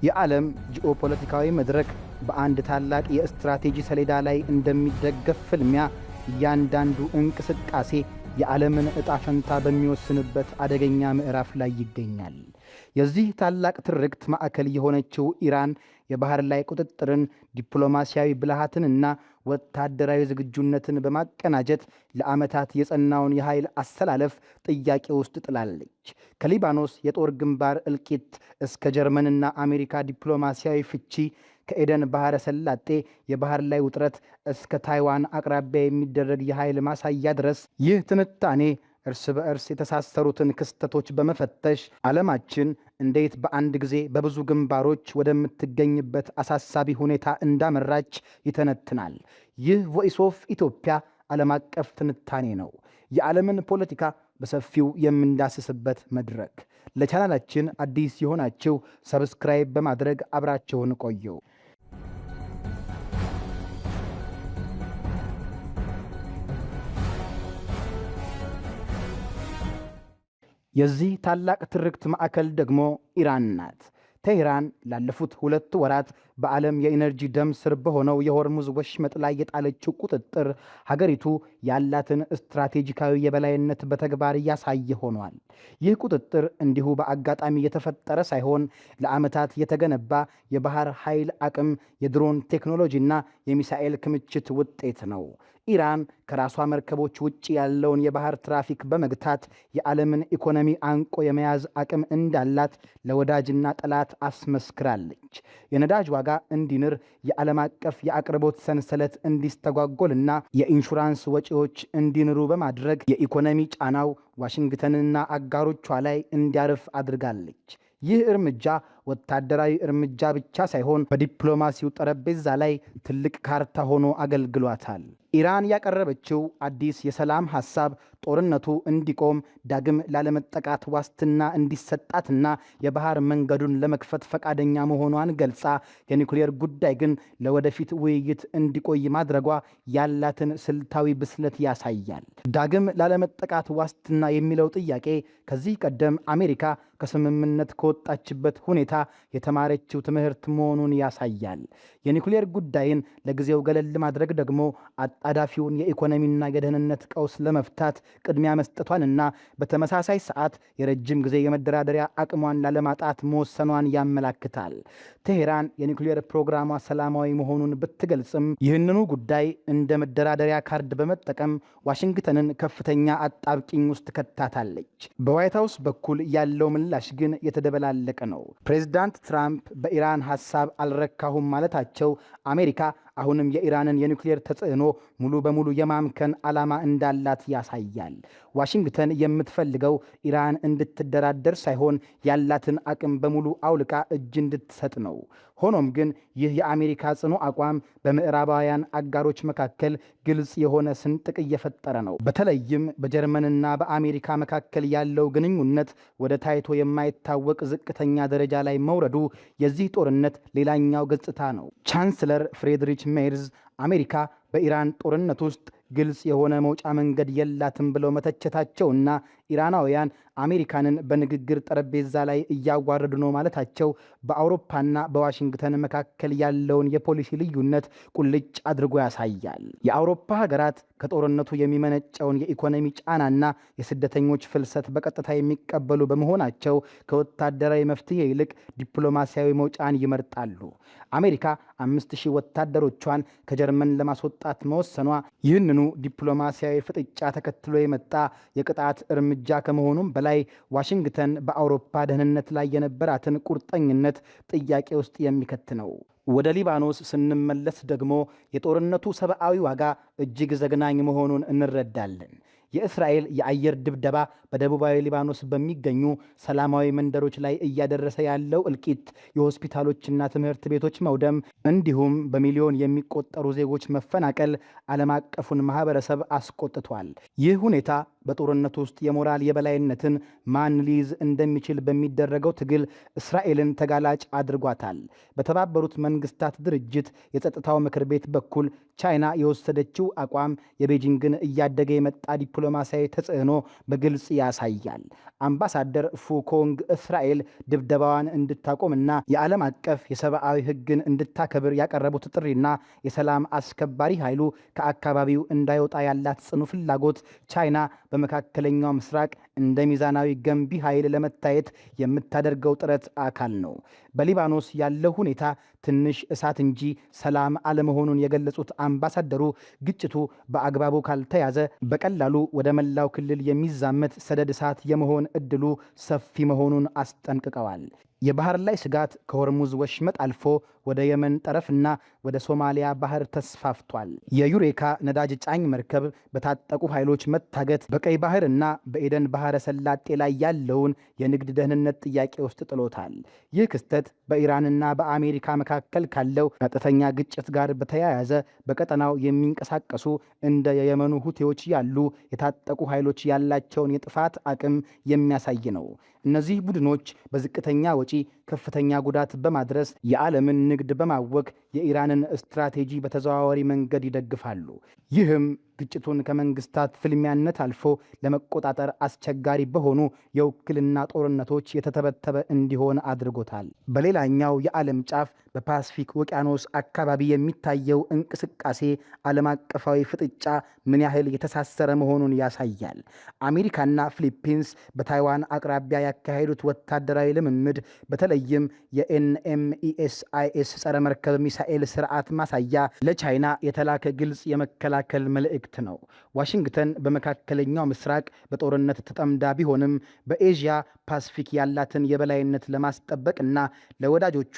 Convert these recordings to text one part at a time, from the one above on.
የዓለም ጂኦፖለቲካዊ መድረክ በአንድ ታላቅ የስትራቴጂ ሰሌዳ ላይ እንደሚደገፍ ፍልሚያ እያንዳንዱ እንቅስቃሴ የዓለምን ዕጣ ፈንታ በሚወስንበት አደገኛ ምዕራፍ ላይ ይገኛል። የዚህ ታላቅ ትርክት ማዕከል የሆነችው ኢራን የባህር ላይ ቁጥጥርን፣ ዲፕሎማሲያዊ ብልሃትንና ወታደራዊ ዝግጁነትን በማቀናጀት ለዓመታት የጸናውን የኃይል አሰላለፍ ጥያቄ ውስጥ ጥላለች። ከሊባኖስ የጦር ግንባር እልቂት እስከ ጀርመንና አሜሪካ ዲፕሎማሲያዊ ፍቺ፣ ከኤደን ባህረ ሰላጤ የባህር ላይ ውጥረት እስከ ታይዋን አቅራቢያ የሚደረግ የኃይል ማሳያ ድረስ ይህ ትንታኔ እርስ በእርስ የተሳሰሩትን ክስተቶች በመፈተሽ ዓለማችን እንዴት በአንድ ጊዜ በብዙ ግንባሮች ወደምትገኝበት አሳሳቢ ሁኔታ እንዳመራች ይተነትናል። ይህ ቮይስ ኦፍ ኢትዮጵያ ዓለም አቀፍ ትንታኔ ነው። የዓለምን ፖለቲካ በሰፊው የምንዳስስበት መድረክ። ለቻናላችን አዲስ የሆናችሁ ሰብስክራይብ በማድረግ አብራችሁን ቆዩ። የዚህ ታላቅ ትርክት ማዕከል ደግሞ ኢራን ናት። ቴህራን ላለፉት 2 ወራት በዓለም የኢነርጂ ደም ስር በሆነው የሆርሙዝ ወሽመጥ ላይ የጣለችው ቁጥጥር ሀገሪቱ ያላትን ስትራቴጂካዊ የበላይነት በተግባር እያሳየ ሆኗል። ይህ ቁጥጥር እንዲሁ በአጋጣሚ የተፈጠረ ሳይሆን ለዓመታት የተገነባ የባህር ኃይል አቅም፣ የድሮን ቴክኖሎጂና የሚሳኤል ክምችት ውጤት ነው። ኢራን ከራሷ መርከቦች ውጭ ያለውን የባህር ትራፊክ በመግታት የዓለምን ኢኮኖሚ አንቆ የመያዝ አቅም እንዳላት ለወዳጅና ጠላት አስመስክራለች። የነዳጅ ዋጋ እንዲንር፣ የዓለም አቀፍ የአቅርቦት ሰንሰለት እንዲስተጓጎልና የኢንሹራንስ ወጪዎች እንዲንሩ በማድረግ የኢኮኖሚ ጫናው ዋሽንግተንና አጋሮቿ ላይ እንዲያርፍ አድርጋለች። ይህ እርምጃ ወታደራዊ እርምጃ ብቻ ሳይሆን በዲፕሎማሲው ጠረጴዛ ላይ ትልቅ ካርታ ሆኖ አገልግሏታል። ኢራን ያቀረበችው አዲስ የሰላም ሐሳብ ጦርነቱ እንዲቆም፣ ዳግም ላለመጠቃት ዋስትና እንዲሰጣትና የባህር መንገዱን ለመክፈት ፈቃደኛ መሆኗን ገልጻ የኒውክሌር ጉዳይ ግን ለወደፊት ውይይት እንዲቆይ ማድረጓ ያላትን ስልታዊ ብስለት ያሳያል። ዳግም ላለመጠቃት ዋስትና የሚለው ጥያቄ ከዚህ ቀደም አሜሪካ ከስምምነት ከወጣችበት ሁኔታ የተማረችው ትምህርት መሆኑን ያሳያል። የኒውክሌር ጉዳይን ለጊዜው ገለል ማድረግ ደግሞ አጣዳፊውን የኢኮኖሚና የደህንነት ቀውስ ለመፍታት ቅድሚያ መስጠቷንና በተመሳሳይ ሰዓት የረጅም ጊዜ የመደራደሪያ አቅሟን ላለማጣት መወሰኗን ያመላክታል። ቴህራን የኒውክሌር ፕሮግራሟ ሰላማዊ መሆኑን ብትገልጽም ይህንኑ ጉዳይ እንደ መደራደሪያ ካርድ በመጠቀም ዋሽንግተንን ከፍተኛ አጣብቂኝ ውስጥ ከታታለች። በዋይት ሃውስ በኩል ያለው ምላሽ ግን የተደበላለቀ ነው። ፕሬዝዳንት ትራምፕ በኢራን ሐሳብ አልረካሁም ማለታቸው አሜሪካ አሁንም የኢራንን የኒውክሌር ተጽዕኖ ሙሉ በሙሉ የማምከን ዓላማ እንዳላት ያሳያል። ዋሽንግተን የምትፈልገው ኢራን እንድትደራደር ሳይሆን ያላትን አቅም በሙሉ አውልቃ እጅ እንድትሰጥ ነው። ሆኖም ግን ይህ የአሜሪካ ጽኑ አቋም በምዕራባውያን አጋሮች መካከል ግልጽ የሆነ ስንጥቅ እየፈጠረ ነው። በተለይም በጀርመንና በአሜሪካ መካከል ያለው ግንኙነት ወደ ታይቶ የማይታወቅ ዝቅተኛ ደረጃ ላይ መውረዱ የዚህ ጦርነት ሌላኛው ገጽታ ነው። ቻንስለር ፍሬድሪች ሜርዝ አሜሪካ በኢራን ጦርነት ውስጥ ግልጽ የሆነ መውጫ መንገድ የላትም ብለው መተቸታቸውና ኢራናውያን አሜሪካንን በንግግር ጠረጴዛ ላይ እያዋረዱ ነው ማለታቸው በአውሮፓና በዋሽንግተን መካከል ያለውን የፖሊሲ ልዩነት ቁልጭ አድርጎ ያሳያል። የአውሮፓ ሀገራት ከጦርነቱ የሚመነጨውን የኢኮኖሚ ጫናና የስደተኞች ፍልሰት በቀጥታ የሚቀበሉ በመሆናቸው ከወታደራዊ መፍትሄ ይልቅ ዲፕሎማሲያዊ መውጫን ይመርጣሉ። አሜሪካ 5000 ወታደሮቿን ከጀርመን ለማስወጣት መወሰኗ ይህንኑ ዲፕሎማሲያዊ ፍጥጫ ተከትሎ የመጣ የቅጣት እርምጃ ከመሆኑም በላይ ዋሽንግተን በአውሮፓ ደህንነት ላይ የነበራትን ቁርጠኝነት ጥያቄ ውስጥ የሚከት ነው። ወደ ሊባኖስ ስንመለስ ደግሞ የጦርነቱ ሰብአዊ ዋጋ እጅግ ዘግናኝ መሆኑን እንረዳለን። የእስራኤል የአየር ድብደባ በደቡባዊ ሊባኖስ በሚገኙ ሰላማዊ መንደሮች ላይ እያደረሰ ያለው እልቂት፣ የሆስፒታሎችና ትምህርት ቤቶች መውደም እንዲሁም በሚሊዮን የሚቆጠሩ ዜጎች መፈናቀል ዓለም አቀፉን ማህበረሰብ አስቆጥቷል። ይህ ሁኔታ በጦርነት ውስጥ የሞራል የበላይነትን ማን ሊይዝ እንደሚችል በሚደረገው ትግል እስራኤልን ተጋላጭ አድርጓታል። በተባበሩት መንግስታት ድርጅት የጸጥታው ምክር ቤት በኩል ቻይና የወሰደችው አቋም የቤጂንግን እያደገ የመጣ ዲፕሎማሲያዊ ተጽዕኖ በግልጽ ያሳያል። አምባሳደር ፉኮንግ እስራኤል ድብደባዋን እንድታቆምና የዓለም አቀፍ የሰብአዊ ሕግን እንድታከብር ያቀረቡት ጥሪና የሰላም አስከባሪ ኃይሉ ከአካባቢው እንዳይወጣ ያላት ጽኑ ፍላጎት ቻይና በመካከለኛው ምስራቅ እንደ ሚዛናዊ ገንቢ ኃይል ለመታየት የምታደርገው ጥረት አካል ነው። በሊባኖስ ያለው ሁኔታ ትንሽ እሳት እንጂ ሰላም አለመሆኑን የገለጹት አምባሳደሩ ግጭቱ በአግባቡ ካልተያዘ በቀላሉ ወደ መላው ክልል የሚዛመት ሰደድ እሳት የመሆን እድሉ ሰፊ መሆኑን አስጠንቅቀዋል። የባህር ላይ ስጋት ከሆርሙዝ ወሽመጥ አልፎ ወደ የመን ጠረፍና ወደ ሶማሊያ ባህር ተስፋፍቷል። የዩሬካ ነዳጅ ጫኝ መርከብ በታጠቁ ኃይሎች መታገት በቀይ ባህርና በኤደን ባህረ ሰላጤ ላይ ያለውን የንግድ ደህንነት ጥያቄ ውስጥ ጥሎታል። ይህ ክስተት በኢራንና በአሜሪካ መካከል ካለው ቀጥተኛ ግጭት ጋር በተያያዘ በቀጠናው የሚንቀሳቀሱ እንደ የየመኑ ሁቴዎች ያሉ የታጠቁ ኃይሎች ያላቸውን የጥፋት አቅም የሚያሳይ ነው። እነዚህ ቡድኖች በዝቅተኛ ወጪ ከፍተኛ ጉዳት በማድረስ የዓለምን ንግድ በማወክ የኢራንን ስትራቴጂ በተዘዋዋሪ መንገድ ይደግፋሉ። ይህም ግጭቱን ከመንግስታት ፍልሚያነት አልፎ ለመቆጣጠር አስቸጋሪ በሆኑ የውክልና ጦርነቶች የተተበተበ እንዲሆን አድርጎታል። በሌላኛው የዓለም ጫፍ በፓስፊክ ውቅያኖስ አካባቢ የሚታየው እንቅስቃሴ ዓለም አቀፋዊ ፍጥጫ ምን ያህል የተሳሰረ መሆኑን ያሳያል። አሜሪካና ፊሊፒንስ በታይዋን አቅራቢያ ያካሄዱት ወታደራዊ ልምምድ በተለይም የኤንኤምኢኤስአይኤስ ጸረ መርከብ ሚሳኤል ስርዓት ማሳያ ለቻይና የተላከ ግልጽ የመከላከል መልእክት ነው። ዋሽንግተን በመካከለኛው ምስራቅ በጦርነት ተጠምዳ ቢሆንም በኤዥያ ፓሲፊክ ያላትን የበላይነት ለማስጠበቅና ለወዳጆቿ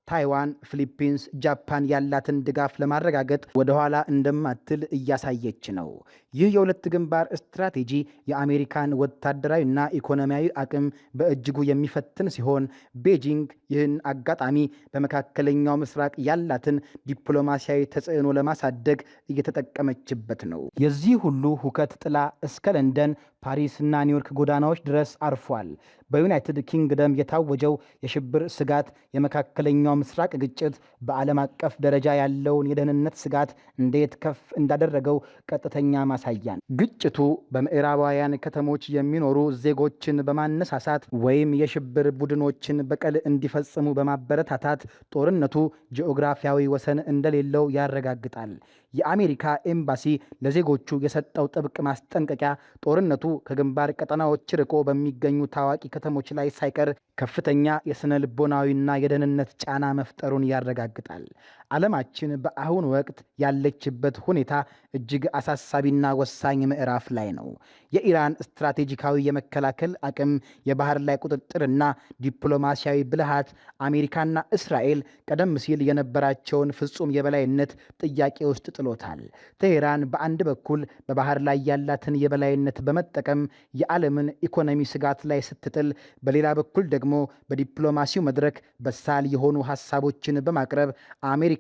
ታይዋን፣ ፊሊፒንስ፣ ጃፓን ያላትን ድጋፍ ለማረጋገጥ ወደኋላ እንደማትል እያሳየች ነው። ይህ የሁለት ግንባር ስትራቴጂ የአሜሪካን ወታደራዊና ኢኮኖሚያዊ አቅም በእጅጉ የሚፈትን ሲሆን ቤጂንግ ይህን አጋጣሚ በመካከለኛው ምስራቅ ያላትን ዲፕሎማሲያዊ ተጽዕኖ ለማሳደግ እየተጠቀመችበት ነው። የዚህ ሁሉ ሁከት ጥላ እስከ ለንደን፣ ፓሪስና ኒውዮርክ ጎዳናዎች ድረስ አርፏል። በዩናይትድ ኪንግደም የታወጀው የሽብር ስጋት የመካከለኛው ምስራቅ ግጭት በዓለም አቀፍ ደረጃ ያለውን የደህንነት ስጋት እንዴት ከፍ እንዳደረገው ቀጥተኛ ማሳያን። ግጭቱ በምዕራባውያን ከተሞች የሚኖሩ ዜጎችን በማነሳሳት ወይም የሽብር ቡድኖችን በቀል እንዲፈጽሙ በማበረታታት ጦርነቱ ጂኦግራፊያዊ ወሰን እንደሌለው ያረጋግጣል። የአሜሪካ ኤምባሲ ለዜጎቹ የሰጠው ጥብቅ ማስጠንቀቂያ ጦርነቱ ከግንባር ቀጠናዎች ርቆ በሚገኙ ታዋቂ ከተሞች ላይ ሳይቀር ከፍተኛ የስነ ልቦናዊና የደህንነት ጫና መፍጠሩን ያረጋግጣል። ዓለማችን በአሁኑ ወቅት ያለችበት ሁኔታ እጅግ አሳሳቢና ወሳኝ ምዕራፍ ላይ ነው። የኢራን ስትራቴጂካዊ የመከላከል አቅም፣ የባህር ላይ ቁጥጥርና ዲፕሎማሲያዊ ብልሃት አሜሪካና እስራኤል ቀደም ሲል የነበራቸውን ፍጹም የበላይነት ጥያቄ ውስጥ ጥሎታል። ቴሄራን በአንድ በኩል በባህር ላይ ያላትን የበላይነት በመጠቀም የዓለምን ኢኮኖሚ ስጋት ላይ ስትጥል፣ በሌላ በኩል ደግሞ በዲፕሎማሲው መድረክ በሳል የሆኑ ሐሳቦችን በማቅረብ አሜሪካንና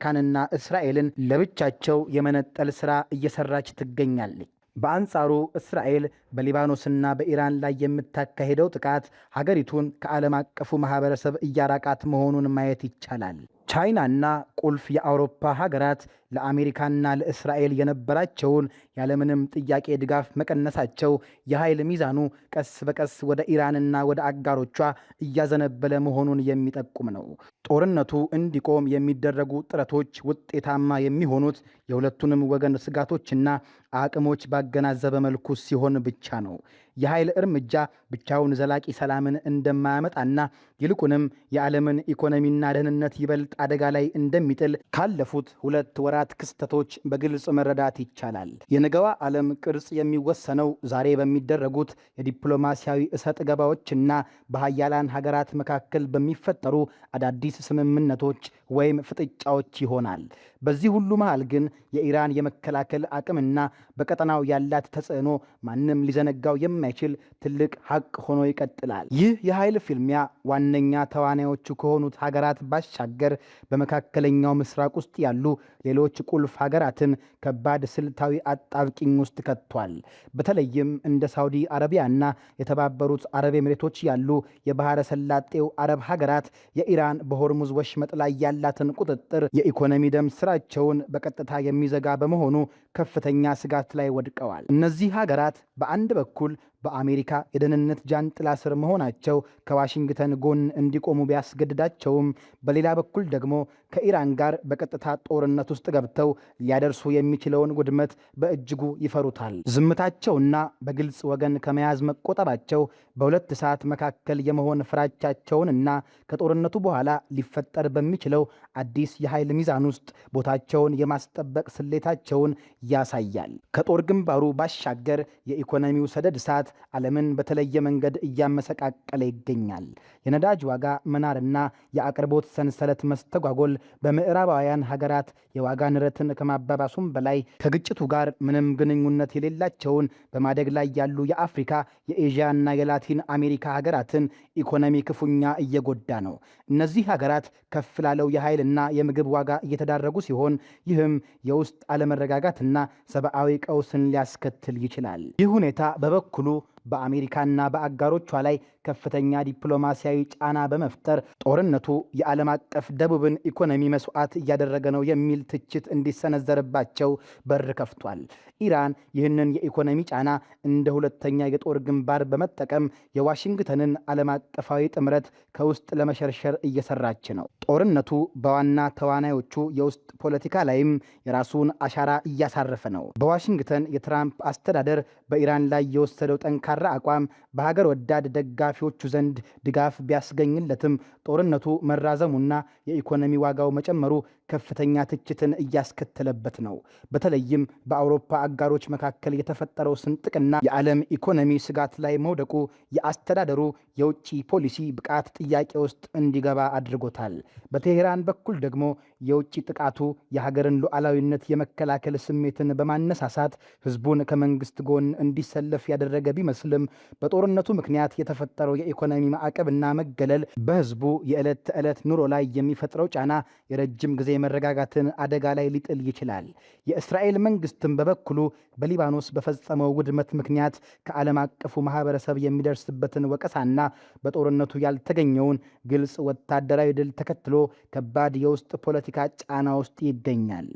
እስራኤልን ለብቻቸው የመነጠል ሥራ እየሰራች ትገኛለች። በአንጻሩ እስራኤል በሊባኖስና በኢራን ላይ የምታካሄደው ጥቃት ሀገሪቱን ከዓለም አቀፉ ማህበረሰብ እያራቃት መሆኑን ማየት ይቻላል። ቻይናና ቁልፍ የአውሮፓ ሀገራት ለአሜሪካና ለእስራኤል የነበራቸውን ያለምንም ጥያቄ ድጋፍ መቀነሳቸው የኃይል ሚዛኑ ቀስ በቀስ ወደ ኢራንና ወደ አጋሮቿ እያዘነበለ መሆኑን የሚጠቁም ነው። ጦርነቱ እንዲቆም የሚደረጉ ጥረቶች ውጤታማ የሚሆኑት የሁለቱንም ወገን ስጋቶችና አቅሞች ባገናዘበ መልኩ ሲሆን ብቻ ነው። የኃይል እርምጃ ብቻውን ዘላቂ ሰላምን እንደማያመጣና ይልቁንም የዓለምን ኢኮኖሚና ደህንነት ይበልጥ አደጋ ላይ እንደሚጥል ካለፉት 2 ወራት ክስተቶች በግልጽ መረዳት ይቻላል። የነገዋ ዓለም ቅርጽ የሚወሰነው ዛሬ በሚደረጉት የዲፕሎማሲያዊ እሰጥ ገባዎችና በሀያላን ሀገራት መካከል በሚፈጠሩ አዳዲስ ስምምነቶች ወይም ፍጥጫዎች ይሆናል። በዚህ ሁሉ መሃል ግን የኢራን የመከላከል አቅምና በቀጠናው ያላት ተጽዕኖ ማንም ሊዘነጋው የማይችል ትልቅ ሀቅ ሆኖ ይቀጥላል። ይህ የኃይል ፍልሚያ ዋነኛ ተዋናዮቹ ከሆኑት ሀገራት ባሻገር በመካከለኛ መካከለኛው ምስራቅ ውስጥ ያሉ ሌሎች ቁልፍ ሀገራትን ከባድ ስልታዊ አጣብቂኝ ውስጥ ከቷል። በተለይም እንደ ሳውዲ አረቢያና የተባበሩት አረብ ኤምሬቶች ያሉ የባህረ ሰላጤው አረብ ሀገራት የኢራን በሆርሙዝ ወሽመጥ ላይ ያላትን ቁጥጥር የኢኮኖሚ ደም ስራቸውን በቀጥታ የሚዘጋ በመሆኑ ከፍተኛ ስጋት ላይ ወድቀዋል። እነዚህ ሀገራት በአንድ በኩል በአሜሪካ የደህንነት ጃንጥላ ስር መሆናቸው ከዋሽንግተን ጎን እንዲቆሙ ቢያስገድዳቸውም በሌላ በኩል ደግሞ ከኢራን ጋር በቀጥታ ጦርነት ውስጥ ገብተው ሊያደርሱ የሚችለውን ውድመት በእጅጉ ይፈሩታል። ዝምታቸውና በግልጽ ወገን ከመያዝ መቆጠባቸው በሁለት ሰዓት መካከል የመሆን ፍራቻቸውንና ከጦርነቱ በኋላ ሊፈጠር በሚችለው አዲስ የኃይል ሚዛን ውስጥ ቦታቸውን የማስጠበቅ ስሌታቸውን ያሳያል። ከጦር ግንባሩ ባሻገር የኢኮኖሚው ሰደድ እሳት ዓለምን በተለየ መንገድ እያመሰቃቀለ ይገኛል። የነዳጅ ዋጋ መናርና የአቅርቦት ሰንሰለት መስተጓጎል በምዕራባውያን ሀገራት የዋጋ ንረትን ከማባባሱም በላይ ከግጭቱ ጋር ምንም ግንኙነት የሌላቸውን በማደግ ላይ ያሉ የአፍሪካ የኤዥያና የላቲን አሜሪካ ሀገራትን ኢኮኖሚ ክፉኛ እየጎዳ ነው። እነዚህ ሀገራት ከፍ ላለው የኃይልና የምግብ ዋጋ እየተዳረጉ ሲሆን ይህም የውስጥ አለመረጋጋትና ሰብአዊ ቀውስን ሊያስከትል ይችላል። ይህ ሁኔታ በበኩሉ በአሜሪካና በአጋሮቿ ላይ ከፍተኛ ዲፕሎማሲያዊ ጫና በመፍጠር ጦርነቱ የዓለም አቀፍ ደቡብን ኢኮኖሚ መስዋዕት እያደረገ ነው የሚል ትችት እንዲሰነዘርባቸው በር ከፍቷል። ኢራን ይህንን የኢኮኖሚ ጫና እንደ ሁለተኛ የጦር ግንባር በመጠቀም የዋሽንግተንን ዓለም አቀፋዊ ጥምረት ከውስጥ ለመሸርሸር እየሰራች ነው። ጦርነቱ በዋና ተዋናዮቹ የውስጥ ፖለቲካ ላይም የራሱን አሻራ እያሳረፈ ነው። በዋሽንግተን የትራምፕ አስተዳደር በኢራን ላይ የወሰደው ጠንካራ አቋም በሀገር ወዳድ ደጋፊዎቹ ዘንድ ድጋፍ ቢያስገኝለትም ጦርነቱ መራዘሙና የኢኮኖሚ ዋጋው መጨመሩ ከፍተኛ ትችትን እያስከተለበት ነው። በተለይም በአውሮፓ አጋሮች መካከል የተፈጠረው ስንጥቅና የዓለም ኢኮኖሚ ስጋት ላይ መውደቁ የአስተዳደሩ የውጭ ፖሊሲ ብቃት ጥያቄ ውስጥ እንዲገባ አድርጎታል። በቴሄራን በኩል ደግሞ የውጭ ጥቃቱ የሀገርን ሉዓላዊነት የመከላከል ስሜትን በማነሳሳት ህዝቡን ከመንግስት ጎን እንዲሰለፍ ያደረገ ቢመስልም በጦርነቱ ምክንያት የተፈጠረው የኢኮኖሚ ማዕቀብና መገለል በህዝቡ የዕለት ተዕለት ኑሮ ላይ የሚፈጥረው ጫና የረጅም ጊዜ መረጋጋትን አደጋ ላይ ሊጥል ይችላል። የእስራኤል መንግስትም በበኩሉ በሊባኖስ በፈጸመው ውድመት ምክንያት ከዓለም አቀፉ ማህበረሰብ የሚደርስበትን ወቀሳና በጦርነቱ ያልተገኘውን ግልጽ ወታደራዊ ድል ተከትሎ ከባድ የውስጥ ፖለቲካ ጫና ውስጥ ይገኛል።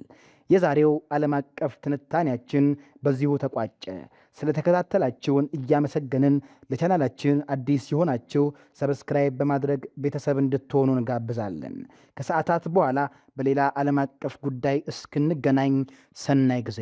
የዛሬው ዓለም አቀፍ ትንታኔያችን በዚሁ ተቋጨ። ስለተከታተላችሁን እያመሰገንን ለቻናላችን አዲስ የሆናችሁ ሰብስክራይብ በማድረግ ቤተሰብ እንድትሆኑ እንጋብዛለን። ከሰዓታት በኋላ በሌላ ዓለም አቀፍ ጉዳይ እስክንገናኝ ሰናይ ጊዜ